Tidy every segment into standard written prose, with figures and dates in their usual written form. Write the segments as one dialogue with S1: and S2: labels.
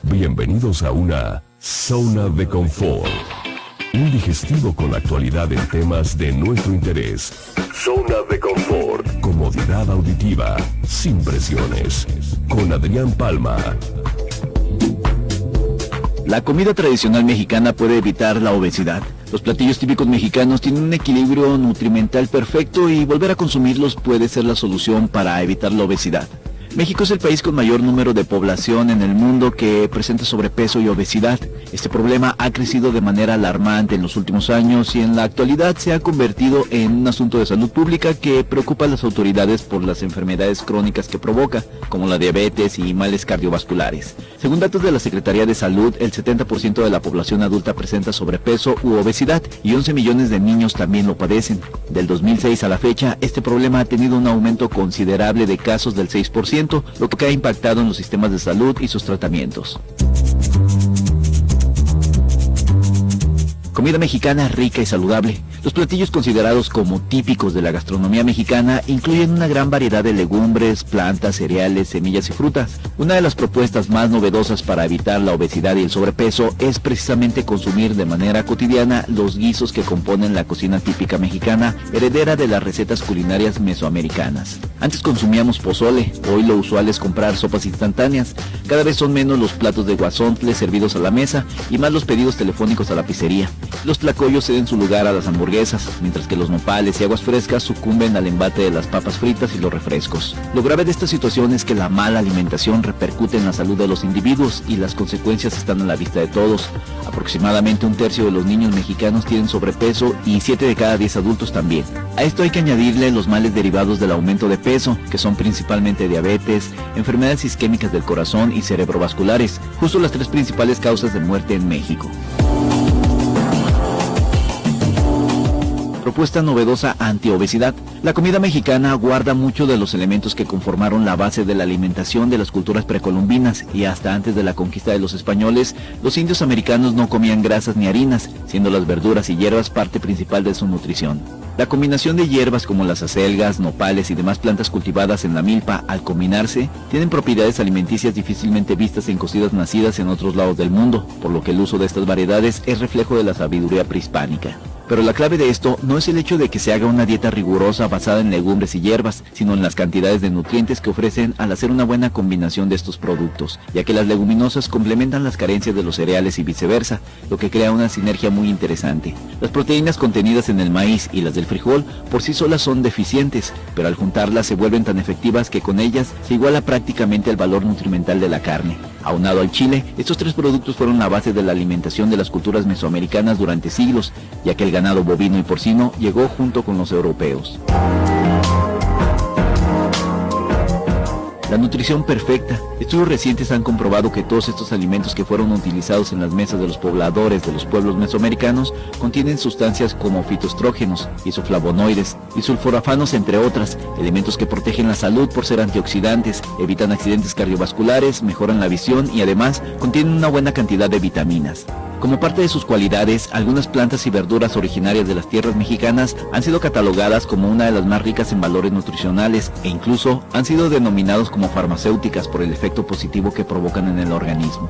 S1: Bienvenidos a una zona de confort. Un digestivo con la actualidad en temas de nuestro interés. Zona de confort. Comodidad auditiva, sin presiones. Con Adrián Palma.
S2: La comida tradicional mexicana puede evitar la obesidad. Los platillos típicos mexicanos tienen un equilibrio nutrimental perfecto y volver a consumirlos puede ser la solución para evitar la obesidad. México es el país con mayor número de población en el mundo que presenta sobrepeso y obesidad. Este problema ha crecido de manera alarmante en los últimos años y en la actualidad se ha convertido en un asunto de salud pública que preocupa a las autoridades por las enfermedades crónicas que provoca, como la diabetes y males cardiovasculares. Según datos de la Secretaría de Salud, el 70% de la población adulta presenta sobrepeso u obesidad y 11 millones de niños también lo padecen. Del 2006 a la fecha, este problema ha tenido un aumento considerable de casos del 6%, lo que ha impactado en los sistemas de salud y sus tratamientos. Comida mexicana rica y saludable. Los platillos considerados como típicos de la gastronomía mexicana incluyen una gran variedad de legumbres, plantas, cereales, semillas y frutas. Una de las propuestas más novedosas para evitar la obesidad y el sobrepeso es precisamente consumir de manera cotidiana los guisos que componen la cocina típica mexicana, heredera de las recetas culinarias mesoamericanas. Antes consumíamos pozole, hoy lo usual es comprar sopas instantáneas. Cada vez son menos los platos de guasontle servidos a la mesa y más los pedidos telefónicos a la pizzería. Los tlacoyos ceden su lugar a las hamburguesas, mientras que los nopales y aguas frescas sucumben al embate de las papas fritas y los refrescos. Lo grave de esta situación es que la mala alimentación repercute en la salud de los individuos y las consecuencias están a la vista de todos. Aproximadamente 1/3 de los niños mexicanos tienen sobrepeso y 7 de cada 10 adultos también. A esto hay que añadirle los males derivados del aumento de peso, que son principalmente diabetes, enfermedades isquémicas del corazón y cerebrovasculares, justo las 3 principales causas de muerte en México. Propuesta novedosa antiobesidad. La comida mexicana guarda muchos de los elementos que conformaron la base de la alimentación de las culturas precolombinas y hasta antes de la conquista de los españoles, los indios americanos no comían grasas ni harinas, siendo las verduras y hierbas parte principal de su nutrición. La combinación de hierbas como las acelgas, nopales y demás plantas cultivadas en la milpa, al combinarse, tienen propiedades alimenticias difícilmente vistas en cocidas nacidas en otros lados del mundo, por lo que el uso de estas variedades es reflejo de la sabiduría prehispánica. Pero la clave de esto no es el hecho de que se haga una dieta rigurosa basada en legumbres y hierbas, sino en las cantidades de nutrientes que ofrecen al hacer una buena combinación de estos productos, ya que las leguminosas complementan las carencias de los cereales y viceversa, lo que crea una sinergia muy interesante. Las proteínas contenidas en el maíz y las del frijol por sí solas son deficientes, pero al juntarlas se vuelven tan efectivas que con ellas se iguala prácticamente el valor nutrimental de la carne. Aunado al chile, estos 3 productos fueron la base de la alimentación de las culturas mesoamericanas durante siglos, ya que el ganado bovino y porcino llegó junto con los europeos. La nutrición perfecta. Estudios recientes han comprobado que todos estos alimentos que fueron utilizados en las mesas de los pobladores de los pueblos mesoamericanos contienen sustancias como fitoestrógenos, isoflavonoides y sulforafanos, entre otras, elementos que protegen la salud por ser antioxidantes, evitan accidentes cardiovasculares, mejoran la visión y además contienen una buena cantidad de vitaminas. Como parte de sus cualidades, algunas plantas y verduras originarias de las tierras mexicanas han sido catalogadas como una de las más ricas en valores nutricionales e incluso han sido denominados como farmacéuticas por el efecto positivo que provocan en el organismo.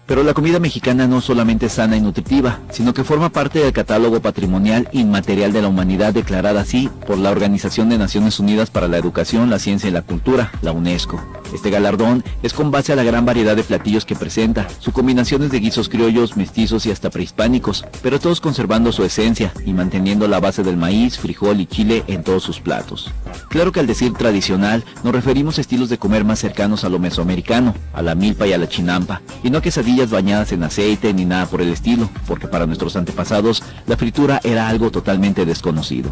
S2: Pero la comida mexicana no solamente es sana y nutritiva, sino que forma parte del catálogo patrimonial inmaterial de la humanidad declarada así por la Organización de Naciones Unidas para la Educación, la Ciencia y la Cultura, la UNESCO. Este galardón es con base a la gran variedad de platillos que presenta, su combinación es de guisos criollos, mestizos y hasta prehispánicos, pero todos conservando su esencia y manteniendo la base del maíz, frijol y chile en todos sus platos. Claro que al decir tradicional, nos referimos a estilos de comer más cercanos a lo mesoamericano, a la milpa y a la chinampa, y no a quesadillas bañadas en aceite ni nada por el estilo, porque para nuestros antepasados, la fritura era algo totalmente desconocido.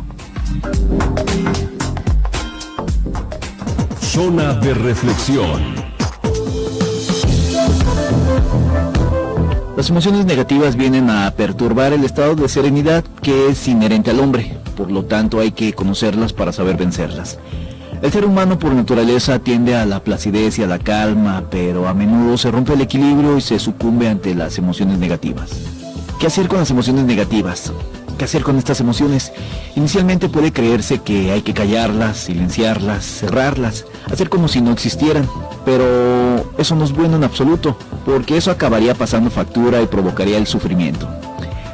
S1: Zona de reflexión.
S2: Las emociones negativas vienen a perturbar el estado de serenidad que es inherente al hombre, por lo tanto hay que conocerlas para saber vencerlas. El ser humano por naturaleza tiende a la placidez y a la calma, pero a menudo se rompe el equilibrio y se sucumbe ante las emociones negativas. ¿Qué hacer con las emociones negativas? ¿Qué hacer con estas emociones? Inicialmente puede creerse que hay que callarlas, silenciarlas, cerrarlas, hacer como si no existieran, pero eso no es bueno en absoluto, porque eso acabaría pasando factura y provocaría el sufrimiento.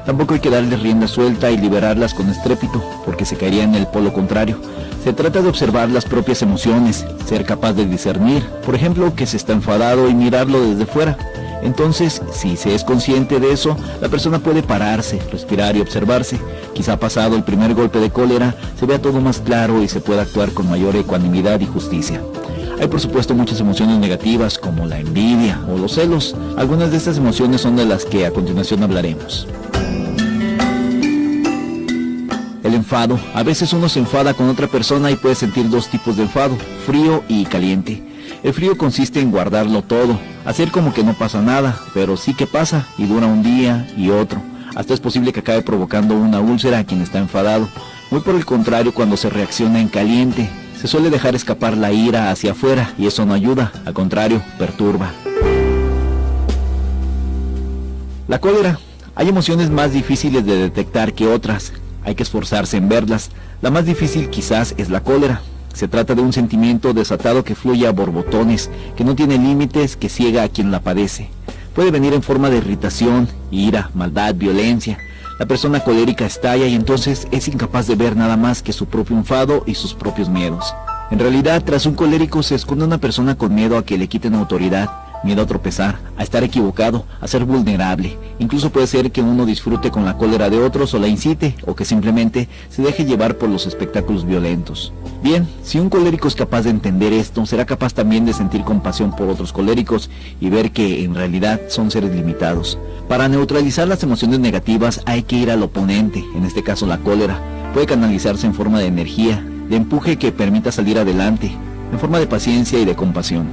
S2: Tampoco hay que darles rienda suelta y liberarlas con estrépito, porque se caería en el polo contrario. Se trata de observar las propias emociones, ser capaz de discernir, por ejemplo, que se está enfadado y mirarlo desde fuera. Entonces, si se es consciente de eso, la persona puede pararse, respirar y observarse. Quizá pasado el primer golpe de cólera, se vea todo más claro y se pueda actuar con mayor ecuanimidad y justicia. Hay por supuesto muchas emociones negativas como la envidia o los celos. Algunas de estas emociones son de las que a continuación hablaremos. El enfado. A veces uno se enfada con otra persona y puede sentir dos tipos de enfado, frío y caliente. El frío consiste en guardarlo todo, hacer como que no pasa nada, pero sí que pasa y dura un día y otro. Hasta es posible que acabe provocando una úlcera a quien está enfadado. Muy por el contrario, cuando se reacciona en caliente, se suele dejar escapar la ira hacia afuera y eso no ayuda, al contrario, perturba. La cólera. Hay emociones más difíciles de detectar que otras. Hay que esforzarse en verlas. La más difícil quizás es la cólera. Se trata de un sentimiento desatado que fluye a borbotones, que no tiene límites, que ciega a quien la padece. Puede venir en forma de irritación, ira, maldad, violencia. La persona colérica estalla y entonces es incapaz de ver nada más que su propio enfado y sus propios miedos. En realidad, tras un colérico se esconde una persona con miedo a que le quiten autoridad, miedo a tropezar, a estar equivocado, a ser vulnerable. Incluso puede ser que uno disfrute con la cólera de otros o la incite, o que simplemente se deje llevar por los espectáculos violentos. Bien, si un colérico es capaz de entender esto, será capaz también de sentir compasión por otros coléricos y ver que en realidad son seres limitados. Para neutralizar las emociones negativas hay que ir al oponente, en este caso la cólera. Puede canalizarse en forma de energía, de empuje que permita salir adelante, en forma de paciencia y de compasión.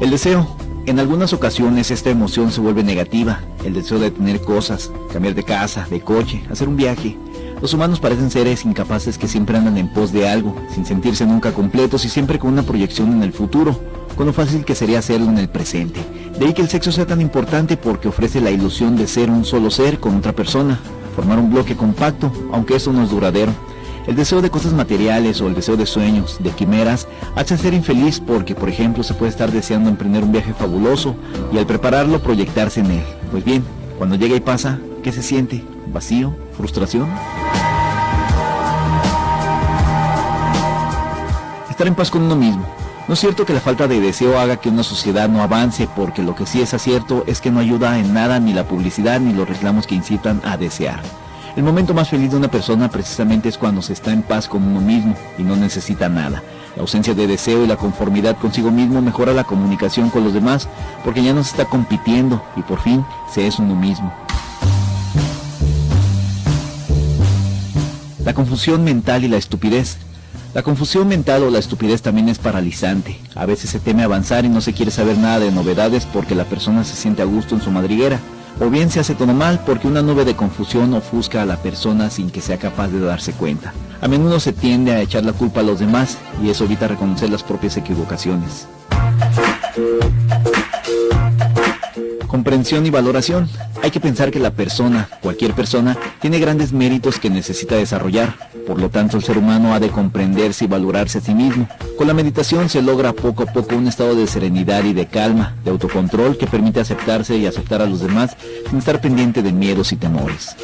S2: El deseo. En algunas ocasiones esta emoción se vuelve negativa, el deseo de tener cosas, cambiar de casa, de coche, hacer un viaje. Los humanos parecen seres incapaces que siempre andan en pos de algo, sin sentirse nunca completos y siempre con una proyección en el futuro, con lo fácil que sería hacerlo en el presente. De ahí que el sexo sea tan importante porque ofrece la ilusión de ser un solo ser con otra persona, formar un bloque compacto, aunque eso no es duradero. El deseo de cosas materiales o el deseo de sueños, de quimeras, hace ser infeliz porque, por ejemplo, se puede estar deseando emprender un viaje fabuloso y al prepararlo proyectarse en él. Pues bien, cuando llega y pasa, ¿qué se siente? ¿Vacío? ¿Frustración? Estar en paz con uno mismo. No es cierto que la falta de deseo haga que una sociedad no avance, porque lo que sí es cierto es que no ayuda en nada ni la publicidad ni los reclamos que incitan a desear. El momento más feliz de una persona precisamente es cuando se está en paz con uno mismo y no necesita nada. La ausencia de deseo y la conformidad consigo mismo mejora la comunicación con los demás porque ya no se está compitiendo y por fin se es uno mismo. La confusión mental y la estupidez. La confusión mental o la estupidez también es paralizante. A veces se teme avanzar y no se quiere saber nada de novedades porque la persona se siente a gusto en su madriguera. O bien se hace todo mal porque una nube de confusión ofusca a la persona sin que sea capaz de darse cuenta. A menudo se tiende a echar la culpa a los demás y eso evita reconocer las propias equivocaciones. Comprensión y valoración. Hay que pensar que la persona, cualquier persona, tiene grandes méritos que necesita desarrollar. Por lo tanto, el ser humano ha de comprenderse y valorarse a sí mismo. Con la meditación se logra poco a poco un estado de serenidad y de calma, de autocontrol que permite aceptarse y aceptar a los demás sin estar pendiente de miedos y temores.